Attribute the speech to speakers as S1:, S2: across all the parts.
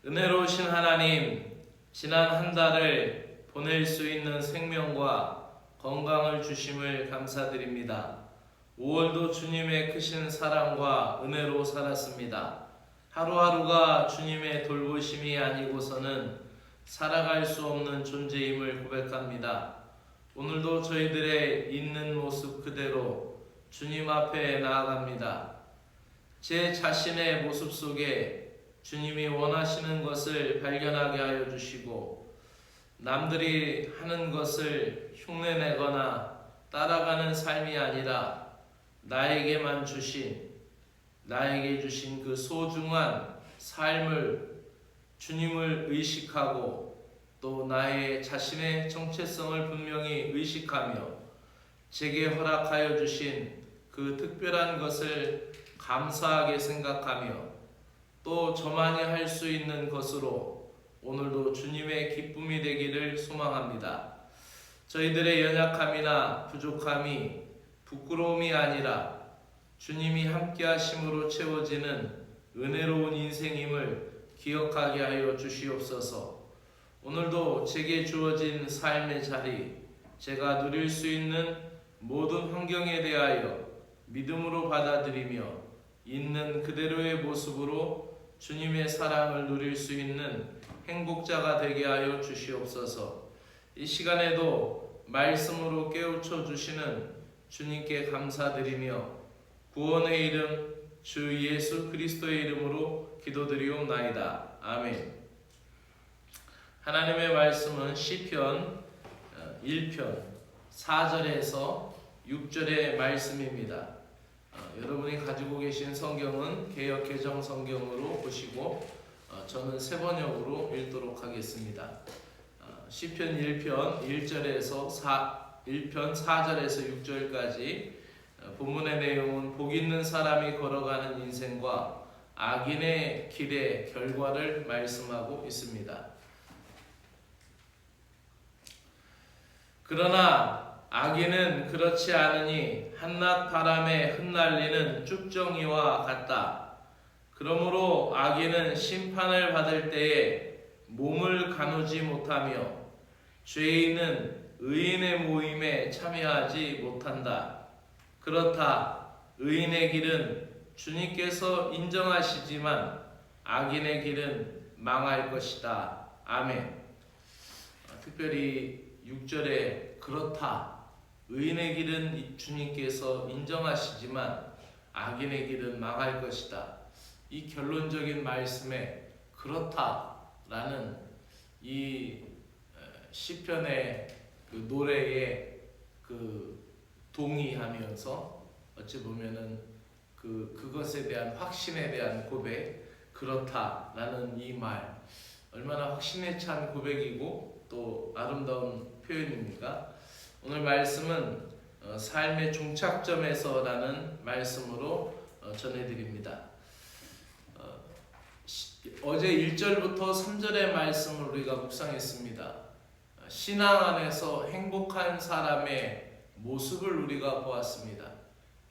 S1: 은혜로우신 하나님, 지난 한 달을 보낼 수 있는 생명과 건강을 주심을 감사드립니다. 5월도 주님의 크신 사랑과 은혜로 살았습니다. 하루하루가 주님의 돌보심이 아니고서는 살아갈 수 없는 존재임을 고백합니다. 오늘도 저희들의 있는 모습 그대로 주님 앞에 나아갑니다. 제 자신의 모습 속에 주님이 원하시는 것을 발견하게 하여 주시고, 남들이 하는 것을 흉내내거나 따라가는 삶이 아니라 나에게 주신 그 소중한 삶을 주님을 의식하고 또 나의 자신의 정체성을 분명히 의식하며 제게 허락하여 주신 그 특별한 것을 감사하게 생각하며 또 저만이 할 수 있는 것으로 오늘도 주님의 기쁨이 되기를 소망합니다. 저희들의 연약함이나 부족함이 부끄러움이 아니라 주님이 함께 하심으로 채워지는 은혜로운 인생임을 기억하게 하여 주시옵소서. 오늘도 제게 주어진 삶의 자리, 제가 누릴 수 있는 모든 환경에 대하여 믿음으로 받아들이며 있는 그대로의 모습으로 주님의 사랑을 누릴 수 있는 행복자가 되게 하여 주시옵소서. 이 시간에도 말씀으로 깨우쳐 주시는 주님께 감사드리며 구원의 이름 주 예수 그리스도의 이름으로 기도드리옵나이다. 아멘. 하나님의 말씀은 시편 1편 4절에서 6절의 말씀입니다. 여러분이 가지고 계신 성경은 개역 개정 성경으로 보시고 저는 새 번역으로 읽도록 하겠습니다. 시편 1편 1편 4절에서 6절까지 본문의 내용은 복 있는 사람이 걸어가는 인생과 악인의 길의 결과를 말씀하고 있습니다. 그러나 악인은 그렇지 않으니 한낮 바람에 흩날리는 쭉정이와 같다. 그러므로 악인은 심판을 받을 때에 몸을 가누지 못하며 죄인은 의인의 모임에 참여하지 못한다. 그렇다. 의인의 길은 주님께서 인정하시지만 악인의 길은 망할 것이다. 아멘. 특별히 6절에 그렇다. 의인의 길은 주님께서 인정하시지만 악인의 길은 망할 것이다. 이 결론적인 말씀에 그렇다라는 이 시편의 그 노래에 그 동의하면서 어찌 보면은 그것에 대한 확신에 대한 고백, 그렇다라는 이 말 얼마나 확신에 찬 고백이고 또 아름다운 표현입니까? 오늘 말씀은 삶의 종착점에서라는 말씀으로 전해드립니다. 어제 1절부터 3절의 말씀을 우리가 묵상했습니다. 신앙 안에서 행복한 사람의 모습을 우리가 보았습니다.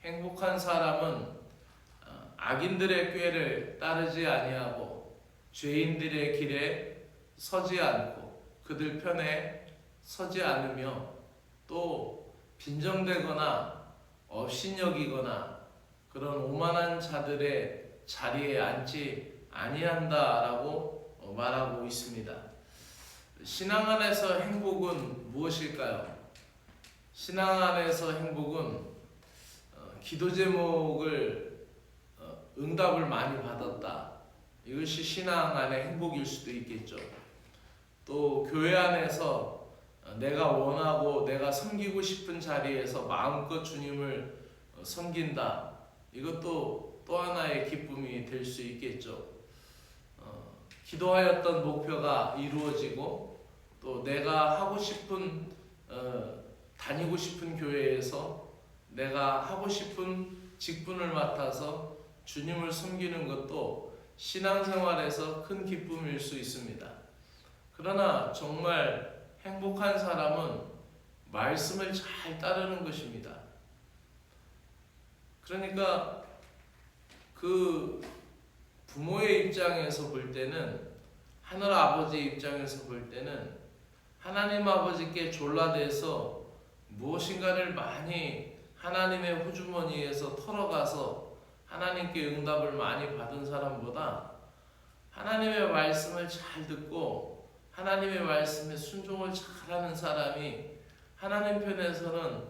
S1: 행복한 사람은 악인들의 꾀를 따르지 아니하고 죄인들의 길에 서지 않고 그들 편에 서지 않으며 또 빈정대거나 업신여기거나 그런 오만한 자들의 자리에 앉지 아니한다라고 말하고 있습니다. 신앙 안에서 행복은 무엇일까요? 신앙 안에서 행복은 기도 제목을 응답을 많이 받았다. 이것이 신앙 안의 행복일 수도 있겠죠. 또 교회 안에서 내가 원하고 내가 섬기고 싶은 자리에서 마음껏 주님을 섬긴다. 이것도 또 하나의 기쁨이 될 수 있겠죠. 기도하였던 목표가 이루어지고 또 내가 하고 싶은 다니고 싶은 교회에서 내가 하고 싶은 직분을 맡아서 주님을 섬기는 것도 신앙생활에서 큰 기쁨일 수 있습니다. 그러나 정말 행복한 사람은 말씀을 잘 따르는 것입니다. 그러니까 그 부모의 입장에서 볼 때는 하늘 아버지 입장에서 볼 때는 하나님 아버지께 졸라대서 무엇인가를 많이 하나님의 호주머니에서 털어가서 하나님께 응답을 많이 받은 사람보다 하나님의 말씀을 잘 듣고 하나님의 말씀에 순종을 잘하는 사람이 하나님 편에서는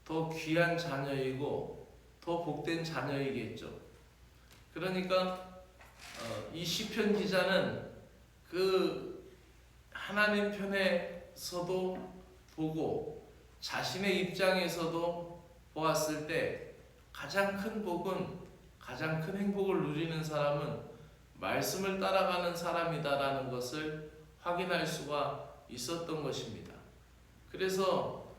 S1: 더 귀한 자녀이고 더 복된 자녀이겠죠. 그러니까 이 시편 기자는 그 하나님 편에서도 보고 자신의 입장에서도 보았을 때 가장 큰 복은, 가장 큰 행복을 누리는 사람은 말씀을 따라가는 사람이다라는 것을 확인할 수가 있었던 것입니다. 그래서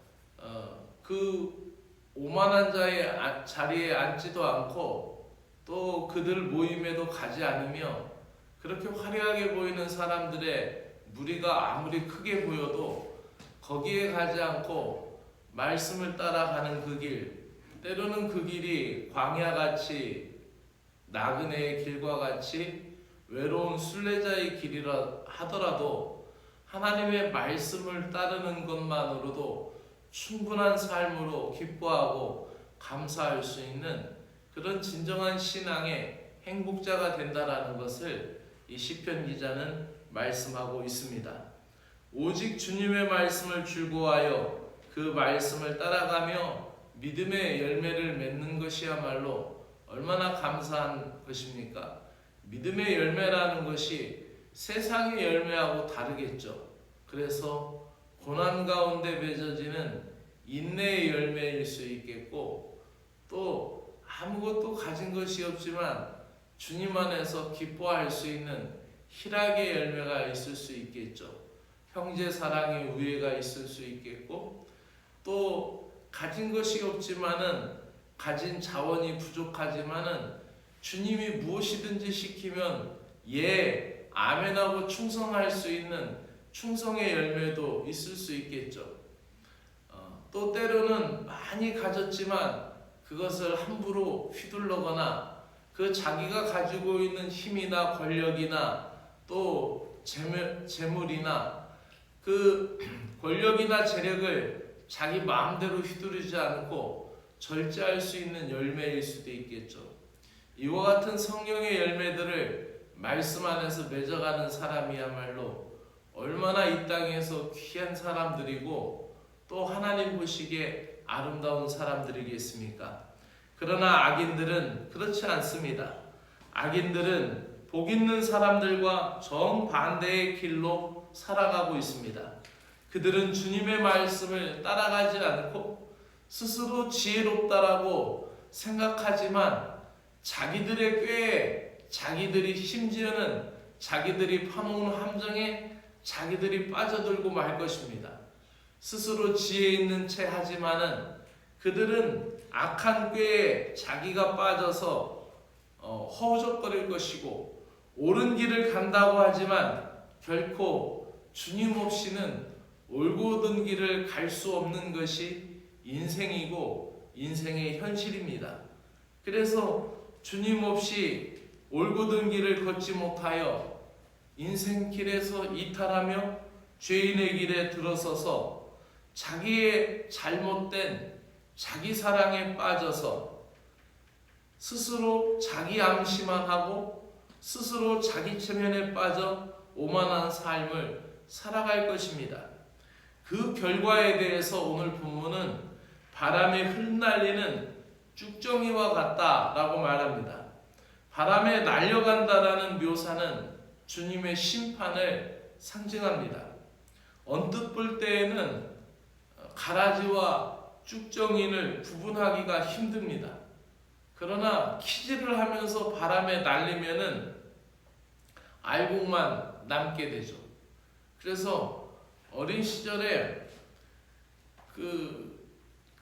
S1: 그 오만한 자의 자리에 앉지도 않고 또 그들 모임에도 가지 않으며 그렇게 화려하게 보이는 사람들의 무리가 아무리 크게 보여도 거기에 가지 않고 말씀을 따라가는 그 길, 때로는 그 길이 광야같이 나그네의 길과 같이 외로운 순례자의 길이라 하더라도 하나님의 말씀을 따르는 것만으로도 충분한 삶으로 기뻐하고 감사할 수 있는 그런 진정한 신앙의 행복자가 된다라는 것을 이 시편 기자는 말씀하고 있습니다. 오직 주님의 말씀을 즐거워하여 그 말씀을 따라가며 믿음의 열매를 맺는 것이야말로 얼마나 감사한 것입니까? 믿음의 열매라는 것이 세상의 열매하고 다르겠죠. 그래서 고난 가운데 맺어지는 인내의 열매일 수 있겠고 또 아무것도 가진 것이 없지만 주님 안에서 기뻐할 수 있는 희락의 열매가 있을 수 있겠죠. 형제 사랑의 우애가 있을 수 있겠고 또 가진 것이 없지만은 가진 자원이 부족하지만은 주님이 무엇이든지 시키면 예, 아멘하고 충성할 수 있는 충성의 열매도 있을 수 있겠죠. 또 때로는 많이 가졌지만 그것을 함부로 휘둘러거나 그 자기가 가지고 있는 힘이나 권력이나 또 재물이나 그 권력이나 재력을 자기 마음대로 휘두르지 않고 절제할 수 있는 열매일 수도 있겠죠. 이와 같은 성령의 열매들을 말씀 안에서 맺어가는 사람이야말로 얼마나 이 땅에서 귀한 사람들이고 또 하나님 보시기에 아름다운 사람들이겠습니까? 그러나 악인들은 그렇지 않습니다. 악인들은 복 있는 사람들과 정반대의 길로 살아가고 있습니다. 그들은 주님의 말씀을 따라가지 않고 스스로 지혜롭다라고 생각하지만 자기들의 꾀에 자기들이 심지어는 자기들이 파놓은 함정에 자기들이 빠져들고 말 것입니다. 스스로 지혜 있는 채 하지만은 그들은 악한 꾀에 자기가 빠져서 허우적거릴 것이고 옳은 길을 간다고 하지만 결코 주님 없이는 올곧은 길을 갈 수 없는 것이 인생이고 인생의 현실입니다. 그래서 주님 없이 올곧은 길을 걷지 못하여 인생길에서 이탈하며 죄인의 길에 들어서서 자기의 잘못된 자기 사랑에 빠져서 스스로 자기 암시만 하고 스스로 자기 체면에 빠져 오만한 삶을 살아갈 것입니다. 그 결과에 대해서 오늘 본문은 바람에 흩날리는 쭉정이와 같다라고 말합니다. 바람에 날려간다라는 묘사는 주님의 심판을 상징합니다. 언뜻 볼 때에는 가라지와 쭉정이를 구분하기가 힘듭니다. 그러나 키질을 하면서 바람에 날리면은 알곡만 남게 되죠. 그래서 어린 시절에 그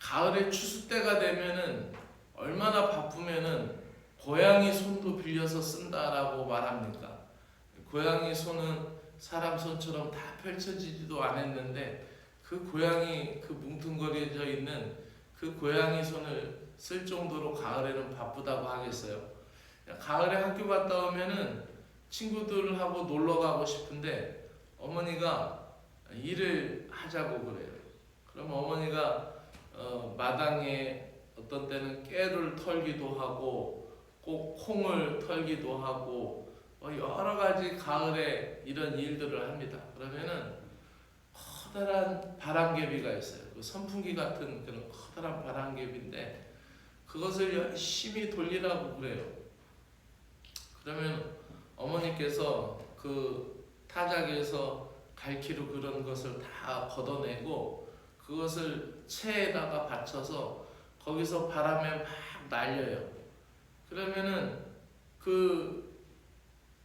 S1: 가을에 추수 때가 되면은 얼마나 바쁘면은 고양이 손도 빌려서 쓴다라고 말합니까? 고양이 손은 사람 손처럼 다 펼쳐지지도 않았는데 그 고양이 그 뭉퉁거려져 있는 그 고양이 손을 쓸 정도로 가을에는 바쁘다고 하겠어요. 가을에 학교 갔다 오면은 친구들하고 놀러 가고 싶은데 어머니가 일을 하자고 그래요. 그럼 어머니가 마당에 어떤 때는 깨를 털기도 하고 꼭 콩을 털기도 하고 여러 가지 가을에 이런 일들을 합니다. 그러면은 커다란 바람개비가 있어요. 그 선풍기 같은 그런 커다란 바람개비인데 그것을 열심히 돌리라고 그래요. 그러면 어머니께서 그 타작에서 갈퀴로 그런 것을 다 걷어내고 그것을 채에다가 받쳐서 거기서 바람에 막 날려요. 그러면은 그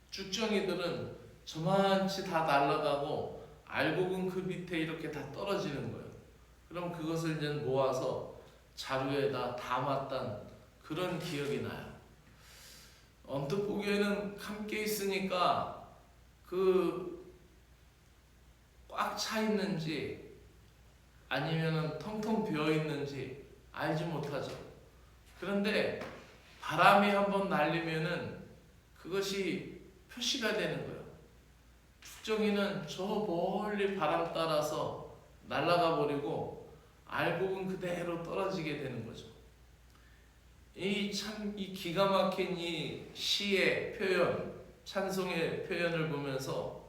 S1: 쭉정이들은 저만치 다 날아가고 알곡은 그 밑에 이렇게 다 떨어지는 거예요. 그럼 그것을 이제 모아서 자루에다 담았던 그런 기억이 나요. 언뜻 보기에는 함께 있으니까 그 꽉 차 있는지 아니면은 텅텅 비어 있는지 알지 못하죠. 그런데 바람이 한번 날리면은 그것이 표시가 되는 거예요. 죽정이는 저 멀리 바람 따라서 날아가 버리고 알곡은 그대로 떨어지게 되는 거죠. 이 기가 막힌 이 시의 표현, 찬송의 표현을 보면서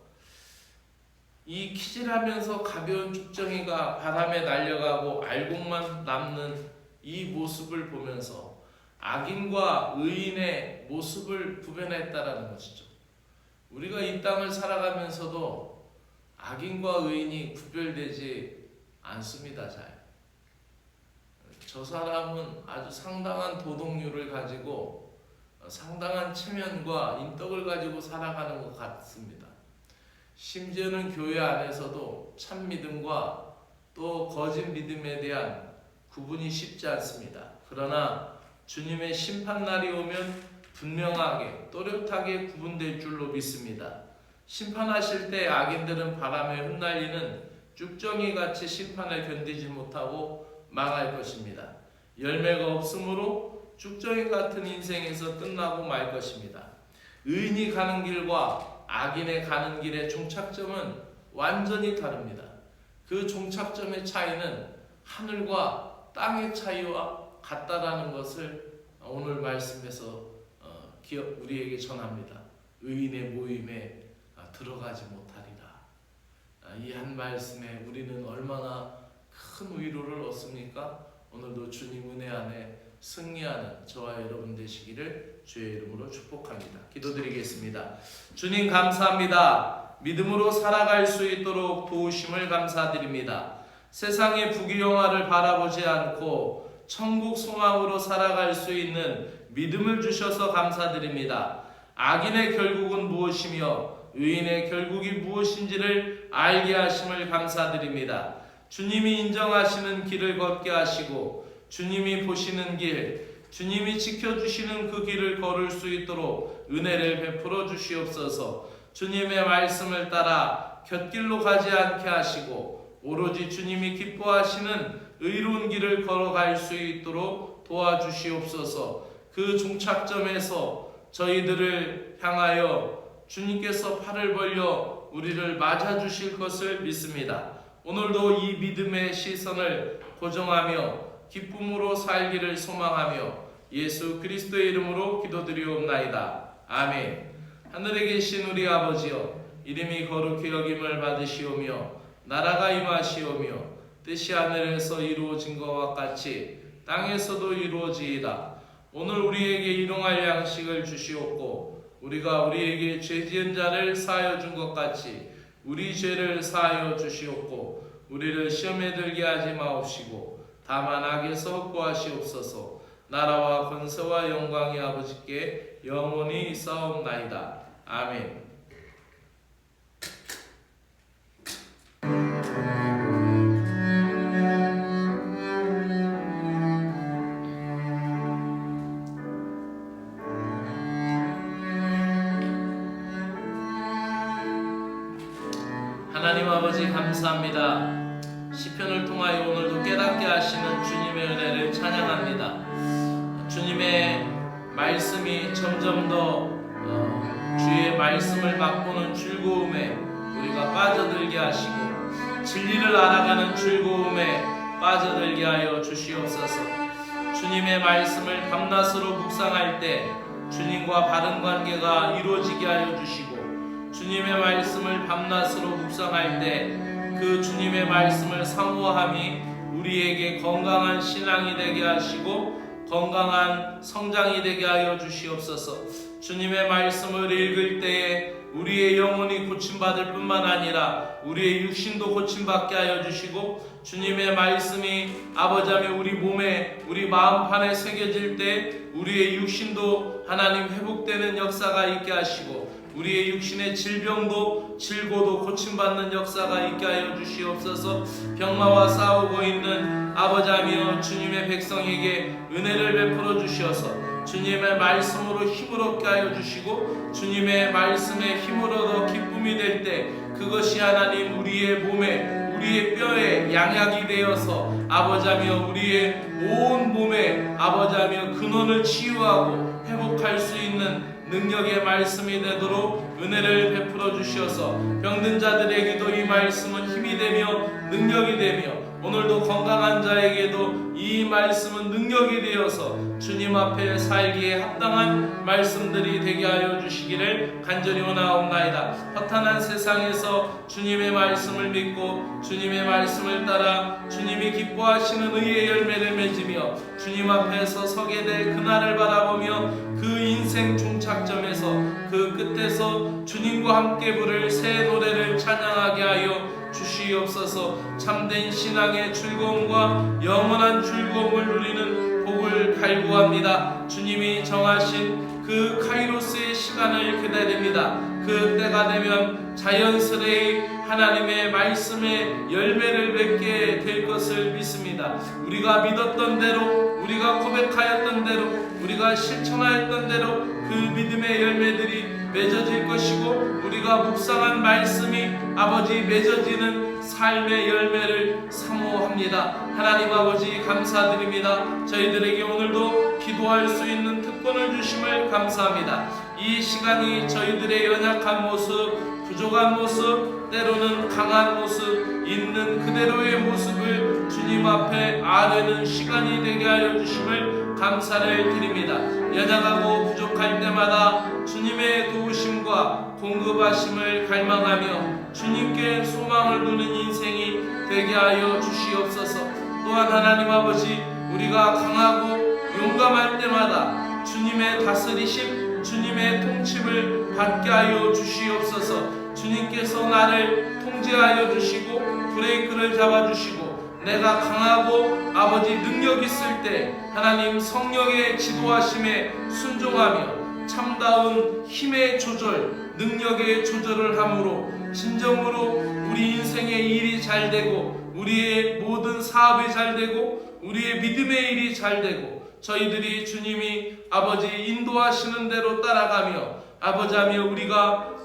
S1: 이 키질하면서 가벼운 죽정이가 바람에 날려가고 알곡만 남는 이 모습을 보면서 악인과 의인의 모습을 구별했다라는 것이죠. 우리가 이 땅을 살아가면서도 악인과 의인이 구별되지 않습니다. 저 사람은 아주 상당한 도덕률을 가지고 상당한 체면과 인덕을 가지고 살아가는 것 같습니다. 심지어는 교회 안에서도 참 믿음과 또 거짓 믿음에 대한 구분이 쉽지 않습니다. 그러나 주님의 심판날이 오면 분명하게 또렷하게 구분될 줄로 믿습니다. 심판하실 때 악인들은 바람에 흩날리는 쭉정이같이 심판을 견디지 못하고 망할 것입니다. 열매가 없으므로 쭉정이 같은 인생에서 끝나고 말 것입니다. 의인이 가는 길과 악인의 가는 길의 종착점은 완전히 다릅니다. 그 종착점의 차이는 하늘과 땅의 차이와 같다라는 것을 오늘 말씀에서 우리에게 전합니다. 의인의 모임에 들어가지 못하리라. 이 한 말씀에 우리는 얼마나 큰 위로를 얻습니까? 오늘도 주님 은혜 안에 승리하는 저와 여러분 되시기를 주의 이름으로 축복합니다. 기도드리겠습니다. 주님 감사합니다. 믿음으로 살아갈 수 있도록 도우심을 감사드립니다. 세상의 부귀영화를 바라보지 않고 천국 소망으로 살아갈 수 있는 믿음을 주셔서 감사드립니다. 악인의 결국은 무엇이며 의인의 결국이 무엇인지를 알게 하심을 감사드립니다. 주님이 인정하시는 길을 걷게 하시고 주님이 보시는 길, 주님이 지켜주시는 그 길을 걸을 수 있도록 은혜를 베풀어 주시옵소서. 주님의 말씀을 따라 곁길로 가지 않게 하시고 오로지 주님이 기뻐하시는 의로운 길을 걸어갈 수 있도록 도와주시옵소서. 그 종착점에서 저희들을 향하여 주님께서 팔을 벌려 우리를 맞아주실 것을 믿습니다. 오늘도 이 믿음의 시선을 고정하며 기쁨으로 살기를 소망하며 예수 그리스도의 이름으로 기도드리옵나이다. 아멘. 하늘에 계신 우리 아버지여, 이름이 거룩히 여김을 받으시오며 나라가 임하시오며 뜻이 하늘에서 이루어진 것과 같이 땅에서도 이루어지이다. 오늘 우리에게 일용할 양식을 주시옵고 우리가 우리에게 죄 지은 자를 사하여 준 것 같이 우리 죄를 사하여 주시옵고 우리를 시험에 들게 하지 마옵시고 다만 악에서 구하시옵소서. 나라와 권세와 영광이 아버지께 영원히 있사옵나이다. 아멘. 하나님 아버지 감사합니다. 시편을 통하여 오늘도 깨닫게 하시는 주님의 은혜를 찬양합니다. 주님의 말씀이 점점 더 주의 말씀을 맛보는 즐거움에 우리가 빠져들게 하시고 진리를 알아가는 즐거움에 빠져들게 하여 주시옵소서. 주님의 말씀을 밤낮으로 묵상할 때 주님과 바른 관계가 이루어지게 하여 주시고, 주님의 말씀을 밤낮으로 묵상할 때 그 주님의 말씀을 사모함이 우리에게 건강한 신앙이 되게 하시고 건강한 성장이 되게 하여 주시옵소서. 주님의 말씀을 읽을 때에 우리의 영혼이 고침받을 뿐만 아니라 우리의 육신도 고침받게 하여 주시고, 주님의 말씀이 아버지 하나님 우리 몸에 우리 마음판에 새겨질 때 우리의 육신도 하나님 회복되는 역사가 있게 하시고 우리의 육신의 질병도 질고도 고침받는 역사가 있게 하여 주시옵소서. 병마와 싸우고 있는 아버지하며 주님의 백성에게 은혜를 베풀어 주시어서 주님의 말씀으로 힘을 얻게 하여 주시고, 주님의 말씀에 힘을 얻어 기쁨이 될 때 그것이 하나님 우리의 몸에 우리의 뼈에 양약이 되어서 아버지하며 우리의 온 몸에 아버지하며 근원을 치유하고 회복할 수 있는 능력의 말씀이 되도록 은혜를 베풀어 주시어서 병든 자들에게도 이 말씀은 힘이 되며 능력이 되며 오늘도 건강한 자에게도 이 말씀은 능력이 되어서 주님 앞에 살기에 합당한 말씀들이 되게 하여 주시기를 간절히 원하옵나이다. 허탄한 세상에서 주님의 말씀을 믿고 주님의 말씀을 따라 주님이 기뻐하시는 의의 열매를 맺으며 주님 앞에서 서게 될 그날을 바라보며 그 인생 종착점에서 그 끝에서 주님과 함께 부를 새 노래를 찬양하게 하여 주시옵소서. 참된 신앙의 즐거움과 영원한 즐거움을 누리는 복을 갈구합니다. 주님이 정하신 그 카이로스의 시간을 기다립니다. 그 때가 되면 자연스레 하나님의 말씀의 열매를 맺게 될 것을 믿습니다. 우리가 믿었던 대로, 우리가 고백하였던 대로, 우리가 실천하였던 대로 그 믿음의 열매들이 맺어질 것이고 우리가 묵상한 말씀이 아버지 맺어지는 삶의 열매를 사모합니다. 하나님 아버지 감사드립니다. 저희들에게 오늘도 기도할 수 있는 특권을 주심을 감사합니다. 이 시간이 저희들의 연약한 모습, 부족한 모습, 때로는 강한 모습, 있는 그대로의 모습을 주님 앞에 아뢰는 시간이 되게 하여 주심을 감사를 드립니다. 연약하고 부족할 때마다 주님의 도우심과 공급하심을 갈망하며 주님께 소망을 두는 인생이 되게 하여 주시옵소서. 또한 하나님 아버지, 우리가 강하고 용감할 때마다 주님의 다스리심, 주님의 통치를 받게 하여 주시옵소서. 주님께서 나를 통제하여 주시고 브레이크를 잡아주시고 내가 강하고 아버지 능력 있을 때 하나님 성령의 지도하심에 순종하며 참다운 힘의 조절, 능력의 조절을 함으로 진정으로 우리 인생의 일이 잘 되고 우리의 모든 사업이 잘 되고 우리의 믿음의 일이 잘 되고 저희들이 주님이 아버지 인도하시는 대로 따라가며 아버지하며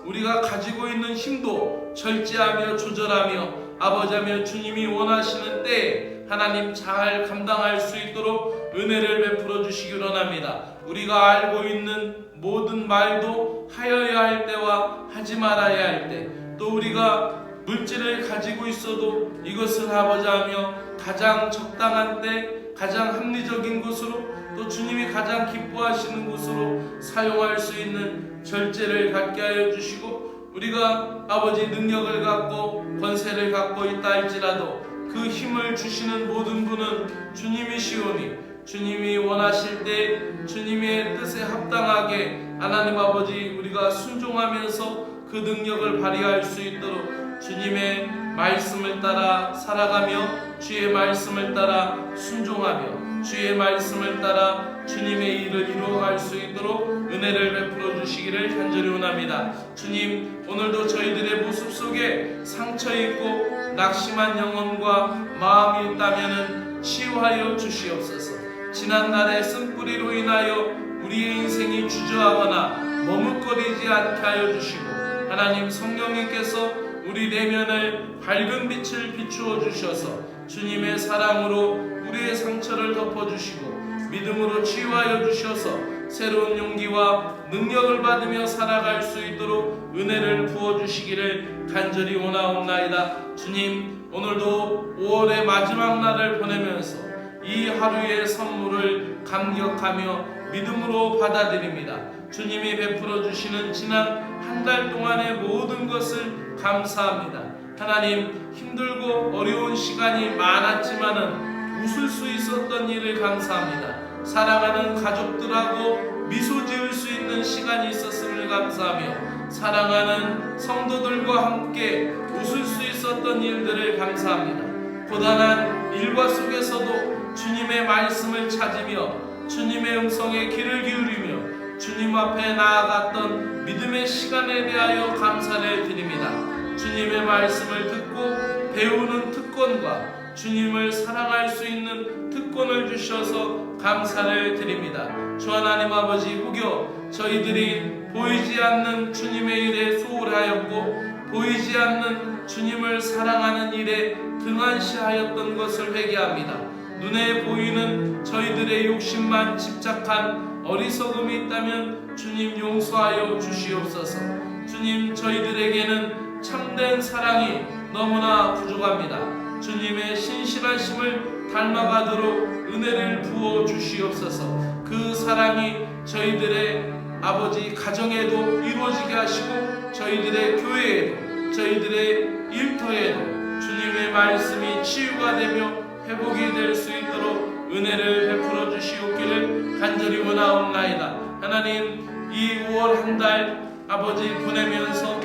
S1: 우리가 가지고 있는 힘도 절제하며 조절하며 아버지하며 주님이 원하시는 때에 하나님 잘 감당할 수 있도록 은혜를 베풀어 주시기 원합니다. 우리가 알고 있는 모든 말도 하여야 할 때와 하지 말아야 할 때, 또 우리가 물질을 가지고 있어도 이것을 아버지하며 가장 적당한 때 가장 합리적인 곳으로 또 주님이 가장 기뻐하시는 곳으로 사용할 수 있는 절제를 갖게 하여 주시고, 우리가 아버지 능력을 갖고 권세를 갖고 있다 할지라도 그 힘을 주시는 모든 분은 주님이시오니 주님이 원하실 때 주님의 뜻에 합당하게 하나님 아버지 우리가 순종하면서 그 능력을 발휘할 수 있도록 주님의 말씀을 따라 살아가며 주의 말씀을 따라 순종하며 주의 말씀을 따라 주님의 일을 이루어갈 수 있도록 은혜를 베풀어 주시기를 간절히 원합니다. 주님, 오늘도 저희들의 모습 속에 상처 있고 낙심한 영혼과 마음이 있다면 치유하여 주시옵소서. 지난날의 쓴뿌리로 인하여 우리의 인생이 주저하거나 머뭇거리지 않게 하여 주시고 하나님 성령님께서 우리 내면을 밝은 빛을 비추어 주셔서 주님의 사랑으로 우리의 상처를 덮어주시고 믿음으로 치유하여 주셔서 새로운 용기와 능력을 받으며 살아갈 수 있도록 은혜를 부어주시기를 간절히 원하옵나이다. 주님, 오늘도 5월의 마지막 날을 보내면서 이 하루의 선물을 감격하며 믿음으로 받아들입니다. 주님이 베풀어 주시는 지난 한 달 동안의 모든 것을 감사합니다. 하나님, 힘들고 어려운 시간이 많았지만은 웃을 수 있었던 일을 감사합니다. 사랑하는 가족들하고 미소 지을 수 있는 시간이 있었음을 감사하며 사랑하는 성도들과 함께 웃을 수 있었던 일들을 감사합니다. 고단한 일과 속에서도 주님의 말씀을 찾으며 주님의 음성에 귀를 기울이며 주님 앞에 나아갔던 믿음의 시간에 대하여 감사를 드립니다. 주님의 말씀을 듣고 배우는 특권과 주님을 사랑할 수 있는 특권을 주셔서 감사를 드립니다. 주 하나님 아버지, 혹여 저희들이 보이지 않는 주님의 일에 소홀하였고 보이지 않는 주님을 사랑하는 일에 등한시하였던 것을 회개합니다. 눈에 보이는 저희들의 욕심만 집착한 어리석음이 있다면 주님 용서하여 주시옵소서. 주님, 저희들에게는 참된 사랑이 너무나 부족합니다. 주님의 신실하심을 닮아가도록 은혜를 부어 주시옵소서. 그 사랑이 저희들의 아버지 가정에도 이루어지게 하시고 저희들의 교회에도 저희들의 일터에도 주님의 말씀이 치유가 되며 회복이 될 수 있도록 은혜를 베풀어 주시옵기를 간절히 원하옵나이다. 하나님, 이 5월 한 달 아버지 보내면서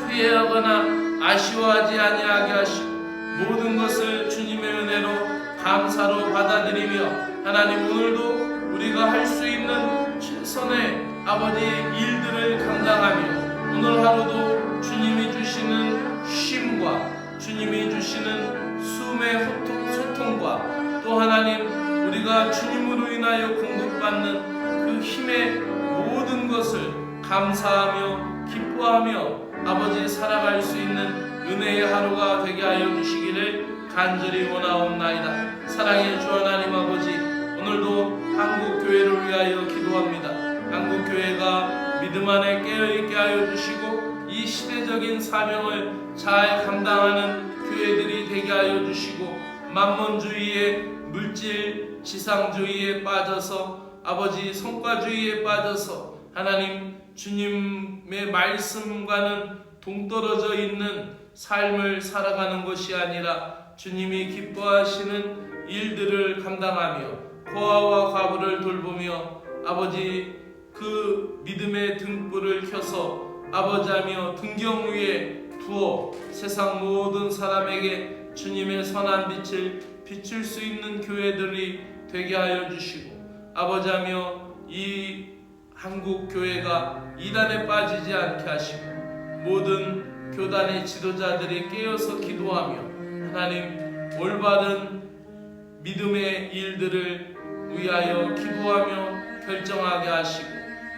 S1: 후회하거나 아쉬워하지 아니하게 하시고 모든 것을 주님의 은혜로 감사로 받아들이며 하나님, 오늘도 우리가 할 수 있는 최선의 아버지 일들을 감당하며 오늘 하루도 주님이 주시는 쉼과 주님이 주시는 숨의 소통과 또 하나님, 우리가 주님으로 인하여 공급받는 그 힘의 모든 것을 감사하며 기뻐하며 아버지 살아갈 수 있는 은혜의 하루가 되게 하여 주시기를 간절히 원하옵나이다. 사랑의 주 하나님 아버지, 오늘도 한국교회를 위하여 기도합니다. 한국교회가 믿음 안에 깨어있게 하여 주시고 이 시대적인 사명을 잘 감당하는 교회들이 되게 하여 주시고 만몬주의에 물질 지상주의에 빠져서 아버지 성과주의에 빠져서 하나님 주님의 말씀과는 동떨어져 있는 삶을 살아가는 것이 아니라 주님이 기뻐하시는 일들을 감당하며 고아와 과부를 돌보며 아버지 그 믿음의 등불을 켜서 아버지하며 등경 위에 두어 세상 모든 사람에게 주님의 선한 빛을 비출 수 있는 교회들이 되게 하여 주시고 아버지하며 이 한국 교회가 이단에 빠지지 않게 하시고 모든 교단의 지도자들이 깨어서 기도하며 하나님 올바른 믿음의 일들을 위하여 기도하며 결정하게 하시고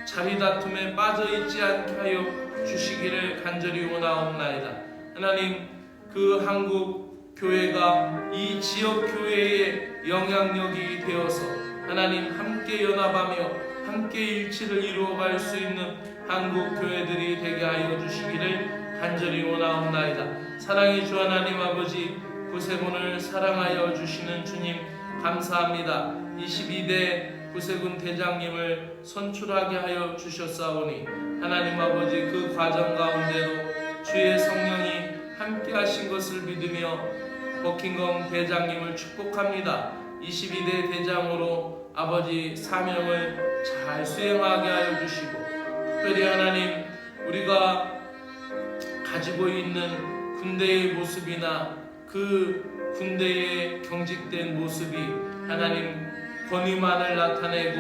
S1: 자리다툼에 빠져있지 않게 하여 주시기를 간절히 원하옵나이다. 하나님, 그 한국 교회가 이 지역 교회의 영향력이 되어서 하나님 함께 연합하며 함께 일치를 이루어갈 수 있는 한국 교회들이 되게 하여 주시기를 간절히 원하옵나이다. 사랑의 주 하나님 아버지, 구세군을 사랑하여 주시는 주님 감사합니다. 22대 구세군 대장님을 선출하게 하여 주셨사오니 하나님 아버지, 그 과정 가운데도 주의 성령이 함께 하신 것을 믿으며 버킹엄 대장님을 축복합니다. 22대 대장으로 아버지 사명을 잘 수행하게 하여 주시고 특별히 하나님, 우리가 가지고 있는 군대의 모습이나 그 군대의 경직된 모습이 하나님 권위만을 나타내고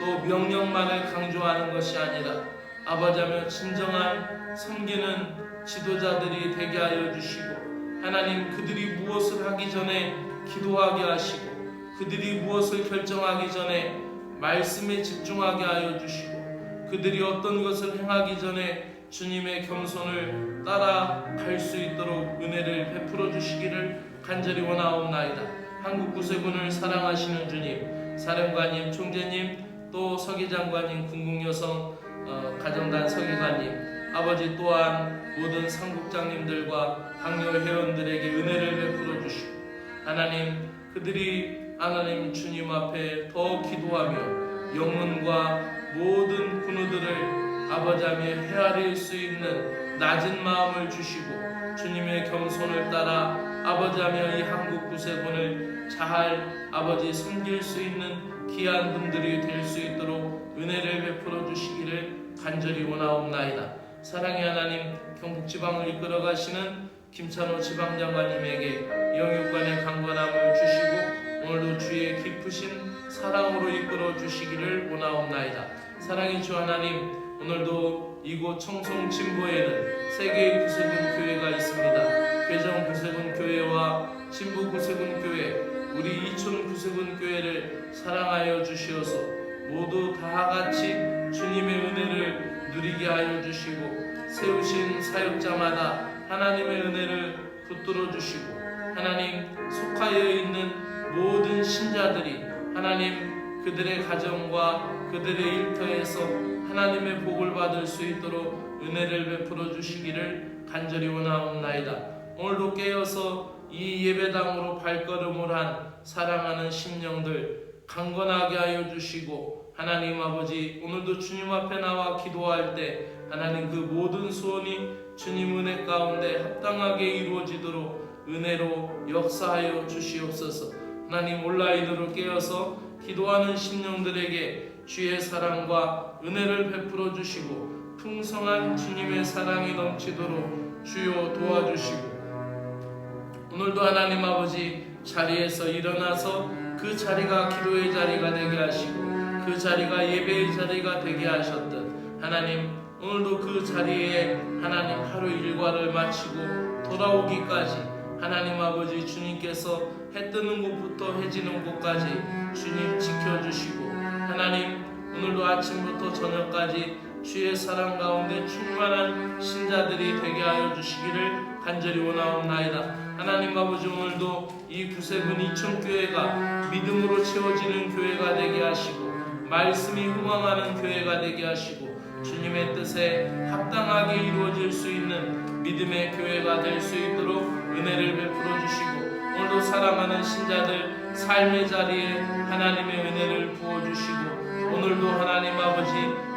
S1: 또 명령만을 강조하는 것이 아니라 아버지하며 진정한 섬기는 지도자들이 되게 하여 주시고 하나님, 그들이 무엇을 하기 전에 기도하게 하시고 그들이 무엇을 결정하기 전에 말씀에 집중하게 하여 주시고 그들이 어떤 것을 행하기 전에 주님의 겸손을 따라갈 수 있도록 은혜를 베풀어 주시기를 간절히 원하옵나이다. 한국 구세군을 사랑하시는 주님, 사령관님, 총재님, 또 서기장관님, 궁극여성 가정단 서기관님, 아버지 또한 모든 상국장님들과 당뇨 회원들에게 은혜를 베풀어 주시고 하나님 그들이 하나님 주님 앞에 더 기도하며 영혼과 모든 군우들을 아버지하며 헤아릴 수 있는 낮은 마음을 주시고 주님의 겸손을 따라 아버지하며 이 한국 구세군을 잘 아버지 섬길 수 있는 귀한 분들이 될 수 있도록 은혜를 베풀어 주시기를 간절히 원하옵나이다. 사랑의 하나님, 경북지방을 이끌어 가시는 김찬호 지방장관님에게 영육간의 강건함을 주시고 오늘도 주의 깊으신 사랑으로 이끌어 주시기를 원하옵나이다. 사랑의 주 하나님, 오늘도 이곳 청송 진보에는 세 개의 구세군 교회가 있습니다. 괴정 구세군 교회와 진보 구세군 교회, 우리 이촌 구세군 교회를 사랑하여 주시어서 모두 다같이 주님의 은혜를 누리게 하여 주시고 세우신 사역자마다 하나님의 은혜를 붙들어 주시고 하나님 속하여 있는 모든 신자들이 하나님 그들의 가정과 그들의 일터에서 하나님의 복을 받을 수 있도록 은혜를 베풀어 주시기를 간절히 원하옵나이다. 오늘도 깨어서 이 예배당으로 발걸음을 한 사랑하는 심령들 강건하게 하여 주시고 하나님 아버지 오늘도 주님 앞에 나와 기도할 때 하나님 그 모든 소원이 주님 은혜 가운데 합당하게 이루어지도록 은혜로 역사하여 주시옵소서. 하나님 온라인으로 깨어서 기도하는 심령들에게 주의 사랑과 은혜를 베풀어 주시고 풍성한 주님의 사랑이 넘치도록 주여 도와주시고 오늘도 하나님 아버지 자리에서 일어나서 그 자리가 기도의 자리가 되게 하시고 그 자리가 예배의 자리가 되게 하셨듯 하나님 오늘도 그 자리에 하나님 하루 일과를 마치고 돌아오기까지 하나님 아버지 주님께서 해 뜨는 곳부터 해 지는 곳까지 주님 지켜주시고 하나님 오늘도 아침부터 저녁까지 주의 사랑 가운데 충만한 신자들이 되게 하여 주시기를 간절히 원하옵나이다. 하나님 아버지 오늘도 이 구세군 이촌교회가 믿음으로 채워지는 교회가 되게 하시고 말씀이 흥왕하는 교회가 되게 하시고 주님의 뜻에 합당하게 이루어질 수 있는 믿음의 교회가 될 수 있도록 은혜를 베풀어 주시고 오늘도 사랑하는 신자들 삶의 자리에 하나님의 은혜를 부어주시고 오늘도 하나님 아버지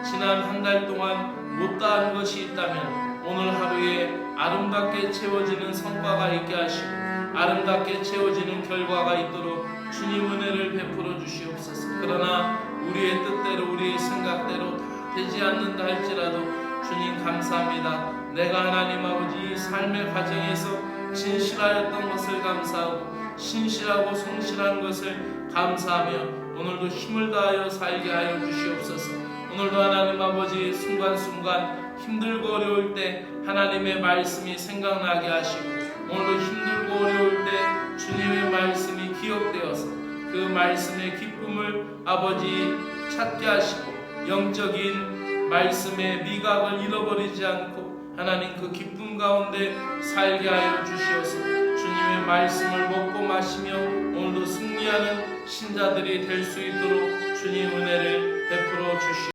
S1: 지난 한 달 동안 못다한 것이 있다면 오늘 하루에 아름답게 채워지는 성과가 있게 하시고 아름답게 채워지는 결과가 있도록 주님 은혜를 베풀어 주시옵소서. 그러나 우리의 뜻대로 우리의 생각대로 다 되지 않는다 할지라도 주님 감사합니다. 내가 하나님 아버지 이 삶의 과정에서 진실하였던 것을 감사하고 신실하고 성실한 것을 감사하며 오늘도 힘을 다하여 살게 하여 주시옵소서. 오늘도 하나님 아버지 순간순간 힘들고 어려울 때 하나님의 말씀이 생각나게 하시고 오늘도 힘들고 어려울 때 주님의 말씀이 기억되어서 그 말씀의 기쁨을 아버지 찾게 하시고 영적인 말씀의 미각을 잃어버리지 않고 하나님 그 기쁨 가운데 살게 하여 주시어서 주님의 말씀을 먹고 마시며 오늘도 승리하는 신자들이 될 수 있도록 주님 은혜를 베풀어 주시옵소서.